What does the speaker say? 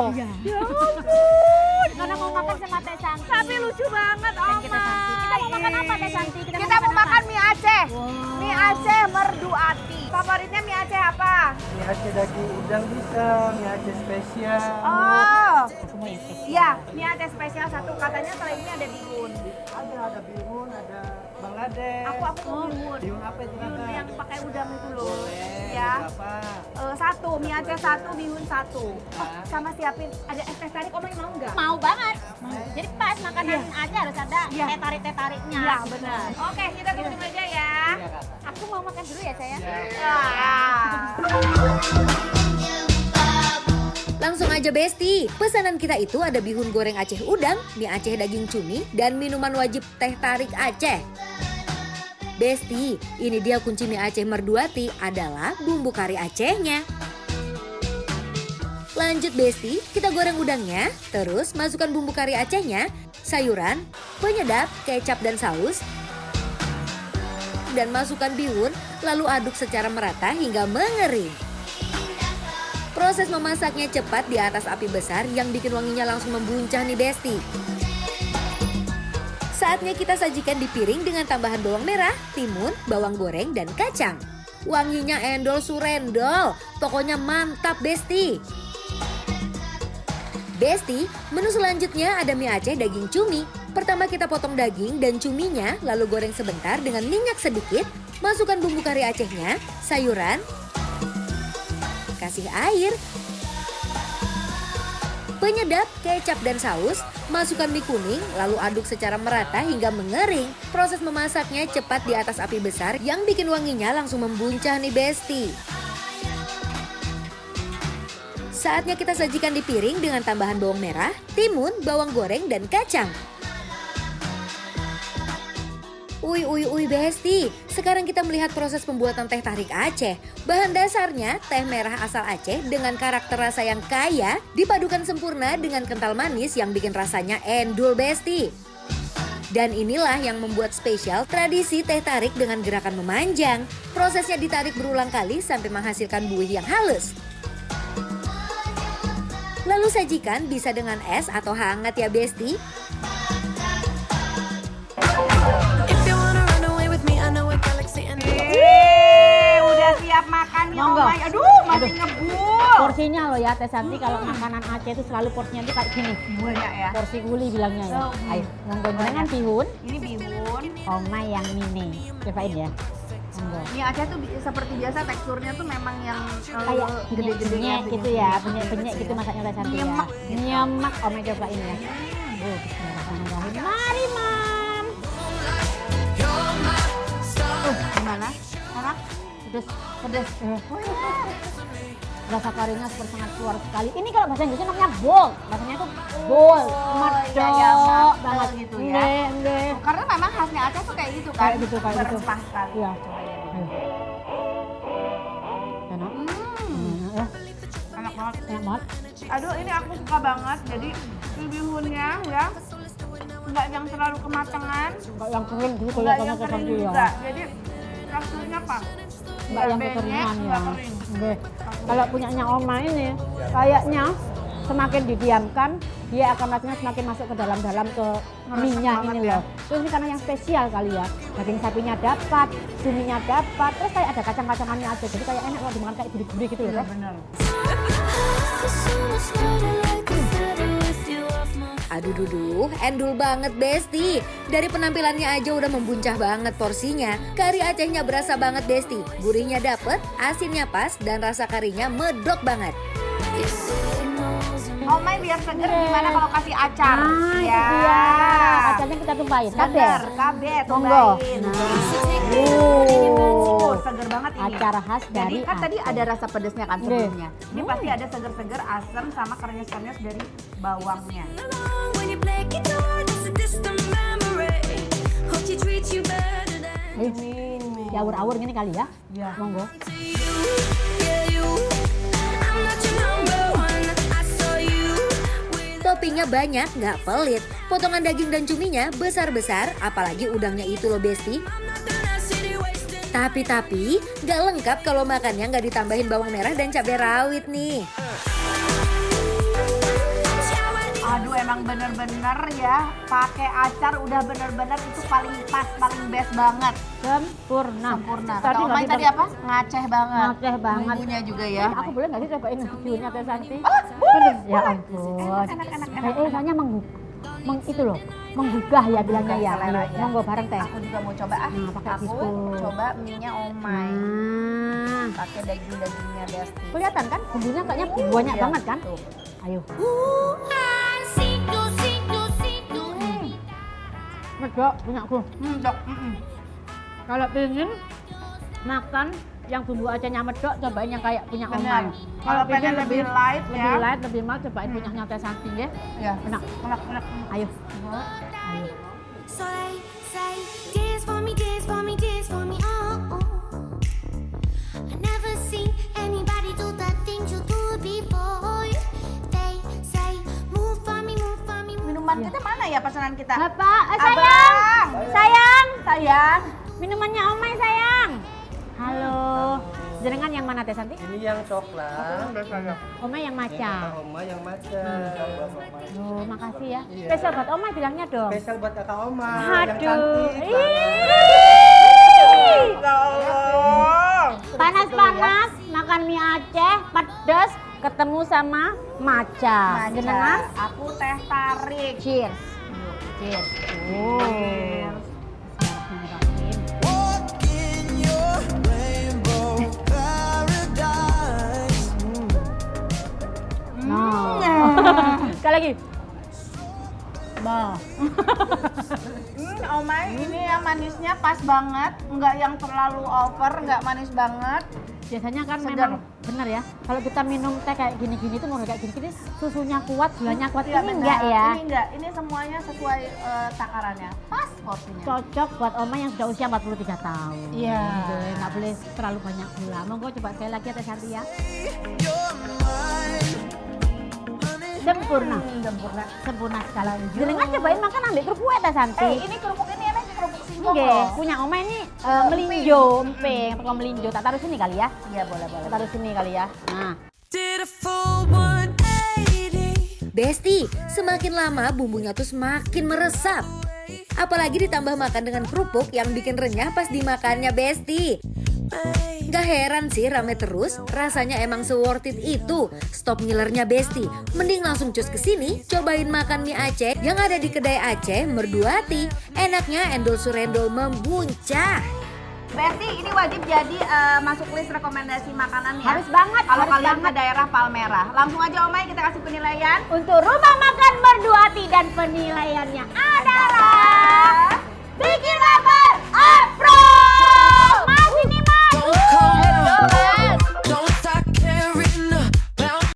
loh. Iya. Ya ampun. Karena mau makan sama Teh Santi. Tapi lucu banget, Dan Oma. kita Santi. Kita mau makan apa Teh Santi? Kita mau makan mie Aceh. Wow. Mie Aceh merdu ati. Favoritnya mie Aceh apa? Mie Aceh daging udang bisa, mie Aceh spesial. Oh, Aku mau yang spesial. iya, mie Aceh spesial satu. Katanya setelah ini ada bihun. Ada bihun, ada Bangladesh. Aku mau bihun. Bihun apa itu Bihun Kakak? yang pakai udang itu loh. Boleh. Ya. Berapa? Satu, mie Aceh satu, bihun satu. Oh, Ah. sama siapin ada es teh tarik. Oma mau nggak? Mau banget. Jadi pas makanan aja harus ada Iya. teh tariknya. Iya, benar. Oke, kita tunggu aja ya. Iya Kakak. Aku mau makan dulu ya sayang. Langsung aja Besti, pesanan kita itu ada bihun goreng Aceh udang, mie Aceh daging cumi, dan minuman wajib teh tarik Aceh. Besti, ini dia kunci mie Aceh merduati adalah bumbu kari Acehnya. Lanjut Besti, kita goreng udangnya, terus masukkan bumbu kari Acehnya, sayuran, penyedap, kecap dan saus, dan masukkan bihun, lalu aduk secara merata hingga mengering. Proses memasaknya cepat di atas api besar yang bikin wanginya langsung membuncah nih Besti. Saatnya kita sajikan di piring dengan tambahan bawang merah, timun, bawang goreng, dan kacang. Wanginya endol surendol, pokoknya mantap Besti. Besti, menu selanjutnya ada mie Aceh daging cumi. Pertama kita potong daging dan cuminya, lalu goreng sebentar dengan minyak sedikit. Masukkan bumbu kari Acehnya, sayuran, kasih air, penyedap, kecap dan saus, masukkan mie kuning, lalu aduk secara merata hingga mengering. Proses memasaknya cepat di atas api besar yang bikin wanginya langsung membuncah nih Besti. Saatnya kita sajikan di piring dengan tambahan bawang merah, timun, bawang goreng, dan kacang. Uy Besti, sekarang kita melihat proses pembuatan teh tarik Aceh. Bahan dasarnya teh merah asal Aceh dengan karakter rasa yang kaya dipadukan sempurna dengan kental manis yang bikin rasanya endul Besti. Dan inilah yang membuat spesial tradisi teh tarik dengan gerakan memanjang. Prosesnya ditarik berulang kali sampai menghasilkan buih yang halus. Lalu sajikan bisa dengan es atau hangat ya Besti. Udah siap makan nih Monggo. Oma. Aduh, masih ngebul. Porsinya loh ya Teh Santi, kalau makanan Aceh itu selalu porsinya itu kayak gini. Banyak ya. Porsi uli bilangnya ya. Oh. Ayo, monggo jangan bihun. Ini bihun. Oma yang mini. Cobain ya. Monggo. Mie Aceh tuh seperti biasa teksturnya tuh memang yang Kayak gede-gede benyek gitu ya, benyek-benyek gitu masaknya Teh Santi ya. Nyemek gitu. Nyemek, Oma cobain ya. Bismillahirrahmanirrahim. Mari, Mam. Gimana? Enak? Pedes, pedes. Rasa karinya super sangat keluar sekali. Ini kalau bahasa Inggrisnya namanya bold. Bahasanya tuh bold, medok iya, iya, mateng banget gitu ya. Nggih, nggih. Karena memang khasnya Aceh tuh kayak gitu kan. Kayak gitu. Berempah sekali. Iya. Coba ya. Enak. Hmm, enak banget. Enak banget. Aduh, ini aku suka banget. Jadi si bihunnya ya nggak yang terlalu kematangan, Enggak yang kering gitu nggak kelihatannya yang Teh kering Santi ya. juga. Jadi teksturnya pas. Enggak yang benyek, kekeringan ya. nggak kering. Nggih. Kalau punyanya Oma ini kayaknya semakin didiamkan dia akan rasanya semakin masuk ke dalam-dalam ke Ngeresek minyak banget ini ya. loh. Terus ini karena yang spesial kali ya. Daging sapinya dapat, cuminya dapat, terus kayak ada kacang-kacangannya aja. Jadi kayak enak kalau dimakan kayak gurih-gurih gitu loh. Iya Teh. benar. Aduh duduh, endul banget Besti. Dari penampilannya aja udah membuncah banget porsinya. Kari Acehnya berasa banget Besti. Gurihnya dapet, asinnya pas, dan rasa karinya medok banget. Omai biar seger gimana kalau kasih acar? Nah, ya. itu dia. Acaranya kita tumpahin. Seger, kabe, Monggo. tumpahin. Nah. Seger banget ini. Acar khas Jadi dari kan tadi Aceh. ada rasa pedesnya kan Nggih. sebelumnya. Ini pasti ada seger-seger, asam sama krenyes-krenyes dari bawangnya. Ayo, diawur-awur gini kali ya. Iya. Monggo. Toppingnya banyak, nggak pelit. Potongan daging dan cuminya besar-besar, apalagi udangnya itu loh Besti. Tapi, nggak lengkap kalau makannya nggak ditambahin bawang merah dan cabai rawit nih. Aduh emang bener-bener ya, pakai acar udah bener-bener itu paling pas, paling best banget. Sempurna. Sempurna. Tadi Kata Omay nggak tadi apa? Ngaceh banget. Ngaceh banget. Bumbunya juga ya. Aku boleh nggak sih cobain view-nya Teh Santi? Oh, boleh. Ya ampun. Enak. Soalnya itu loh, menggugah ya bilangnya ya. Selera Ayo, ya. monggo bareng Teh. Aku juga mau coba Nah, pakai Aku biskut. coba mie-nya Omay. Nah, Pakai daging-dagingnya Besti. kelihatan kan bumbunya kayaknya banyak Iya, banget kan? tuh. Ayo. Medok punya aku. Dok. Kalau pengen makan yang bumbu Acehnya medok, cobain yang kayak punya Benar. Omay. Kalau pengen lebih light lebih ya. light, lebih mild, cobain punya Teh Santi ya. Ya. Enak. Enak. Ayo. Ayo. So they say, dance for me, dance for me, dance for me, oh, oh. I never seen anybody do the things you do before. They say, move for me, move for me, move. Minuman kita mana ya pesanan kita? Bapak, Abang. Sayang. Minumannya Omay sayang. Halo. Jenengan yang mana Teh Santi? Ini yang coklat. Omay yang Yang maca. kakak Oma yang maca. Oh, makasih ya. Iya. Spesial buat Omay bilangnya dong. Spesial buat kakak Oma. Yang Aduh. cantik Ih. banget. Panas-panas, makan mie Aceh, pedas, ketemu sama maca. Jenengan? Aku teh tarik. Cheers. Cheers. Oh. Bismillahirrahmanirrahim. Sekali lagi. Bah. Omay ini yang manisnya pas banget, nggak yang terlalu over, nggak manis banget. Biasanya kan Segar. memang benar ya. Kalau kita minum teh kayak gini-gini tuh mau kayak gini-gini, susunya kuat, gulanya kuat. Iya, Ini benar. enggak ya. Ini enggak, ini semuanya sesuai takarannya. Pas porsinya. Cocok buat Oma yang sudah usia 43 tahun. Iya. Gitu, nggak boleh terlalu banyak gula. Monggo coba sekali lagi ya Teh Santi ya. Sempurna. Sempurna sekali. Jenengan cobain makan ambil kerupuk ya Teh Santi. Ini kerupuk ini enak kerupuk singkong Nggih, loh. punya Oma ini melinjo, emping, pakai melinjo. Tak taruh sini kali ya. Iya boleh. Tak taruh sini kali ya. Nah, Did a full 180. Besti, semakin lama bumbunya tuh semakin meresap. Apalagi ditambah makan dengan kerupuk yang bikin renyah pas dimakannya Besti. Gak heran sih rame terus, rasanya emang se-worth it itu. Stop ngilernya Besti, mending langsung cus kesini, cobain makan mie Aceh yang ada di kedai Aceh Merduati. Enaknya endol surendol membuncah. Besti ini wajib jadi masuk list rekomendasi makanan ya. harus banget. Kalau harus kalian banget. ke daerah Palmerah, langsung aja Omay kita kasih penilaian. Untuk rumah makan Merduati dan penilaiannya